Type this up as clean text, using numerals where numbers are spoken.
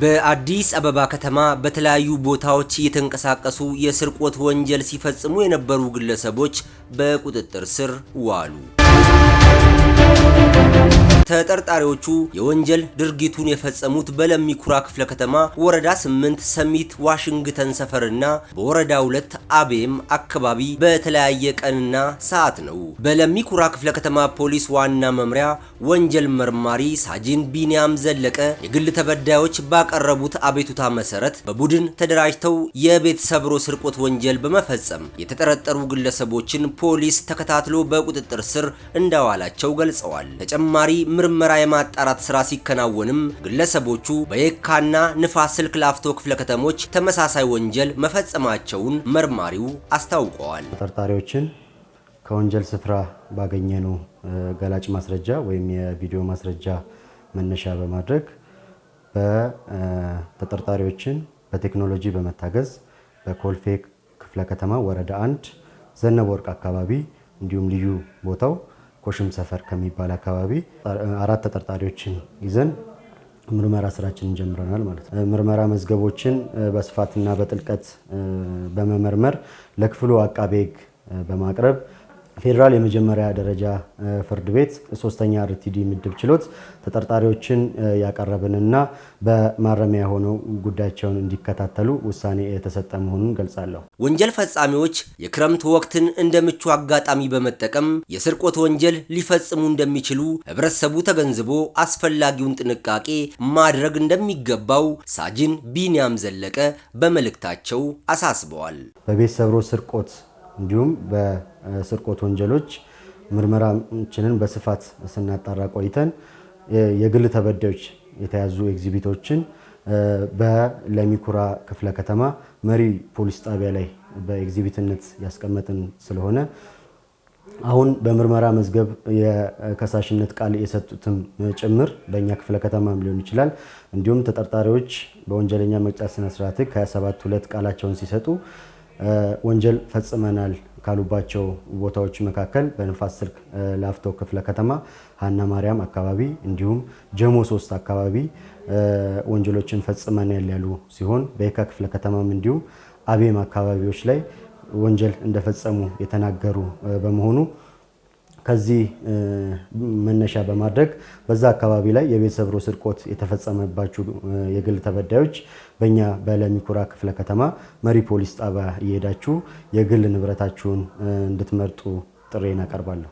በአዲስ አበባ ከተማ በተለያዩ ቦታዎች እየተንቀሳቀሱ የስርቆት ወንጀል ሲፈጽሙ የነበሩ ግለሰቦች በቁጥጥር ስር ዋሉ። ተጠርጣሪዎቹ የወንጀል ድርጊቱን የፈጸሙት በለሚ ኩራ ክፍለ ከተማ ወረዳ 8 ሰሚት ዋሽንግተን ሰፈርና በወረዳ 2 አቤም አካባቢ በተለያየ ቀንና ሰዓት ነው። በለሚ ኩራ ክፍለ ከተማ ፖሊስ ዋና መምሪያ ወንጀል መርማሪ ሳጅን ቢኒያም ዘለቀ የግል ተበዳዮች ባቀረቡት አቤቱታ መሰረት በቡድን ተደራጅተው የቤት ሰብሮ ስርቆት ወንጀል በመፈጸም የተጠረጠሩ ግለሰቦችን ፖሊስ ተከታትሎ በቁጥጥር ስር እንዳዋላቸው ገልጸዋል። ተጨማሪ ምርመራ የማጣራት ስራ ሲከናወንም ግለሰቦቹ በየካና ንፋስ ስልክ ላፍቶ ክፍለ ከተሞች ተመሳሳይ ወንጀል መፈጸማቸውን መርማሪው አስታውቀዋል። ተጠርጣሪዎችን ከወንጀል ስፍራ ባገኘነው ገላጭ ማስረጃ ወይም የቪዲዮ ማስረጃ መነሻ በማድረግ በተጠርጣሪዎችን በቴክኖሎጂ በመታገዝ በኮልፌ ክፍለ ከተማ ወረዳ 1 ዘነበ ወርቅ አካባቢ እንዲሁም ልዩ ቦታው ኮሽም ሰፈር ከሚባል አካባቢ 4 ተጠርጣሪዎችን ይዘን ምርመራ ስራችንን ጀምረናል ማለት ነው። ምርመራ መዝገቦችን በስፋትና በጥልቀት በመመርመር ለክፍሉ አቃቤ ሕግ በማቅረብ ፌደራል የመጀመሪያ ደረጃ ፍርድ ቤት 3ኛ አርቲዲ ምድብ ችሎት ተጠርጣሪዎችን ያቀረበንና በማረሚያ ሆነው ጉዳያቸውን እንዲከታተሉ ውሳኔ የተሰጠ መሆኑን ገልጻለሁ። ወንጀል ፈጻሚዎች የክረምት ወቅትን እንደ ምቹ አጋጣሚ በመጠቀም የስርቆት ወንጀል ሊፈጽሙ እንደሚችሉ ህብረተሰቡ ተገንዝቦ አስፈላጊውን ጥንቃቄ ማድረግ እንደሚገባው ሳጅን ቢኒያም ዘለቀ በመልእክታቸው አሳስበዋል። በቤት ሰብሮ ስርቆት እንዲሁም በስርቆት ወንጀሎች ምርመራችንን በስፋት ስናጣራ ቆይተን የግል ተበዳዮች የተያዙ ኤግዚቢቶችን በለሚ ኩራ ክፍለ ከተማ መሪ ፖሊስ ጣቢያ ላይ በኤግዚቢትነት ያስቀመጥን ስለሆነ አሁን በምርመራ መዝገብ የከሳሽነት ቃል የሰጡትም ጭምር በእኛ ክፍለ ከተማም ሊሆን ይችላል። እንዲሁም ተጠርጣሪዎች በወንጀለኛ መቅጫ ስነ ስርዓት ከ27(2) ቃላቸውን ሲሰጡ ወንጀል ፈጽመናል ካሉባቸው ቦታዎች መካከል በንፋስ ስልክ ላፍቶ ክፍለ ከተማ ሃና ማርያም አካባቢ እንዲሁም ጀሞ 3 አካባቢ ወንጀሎችን ፈጽመናል ያሉ ሲሆን በየካ ክፍለ ከተማም እንዲሁም አቤም አካባቢዎች ላይ ወንጀል እንደፈጸሙ የተናገሩ በመሆኑ ከዚህ መነሻ በማድረግ በዛ አካባቢ ላይ የቤት ሰብሮ ስርቆት የተፈጸመባቸው የግል ተበዳዮች በእኛ በለሚ ኩራ ክፍለ ከተማ መሪ ፖሊስ ጣቢያ እየሄዳችሁ የግል ንብረታችሁን እንድትመርጡ ጥሬን አቀርባለሁ።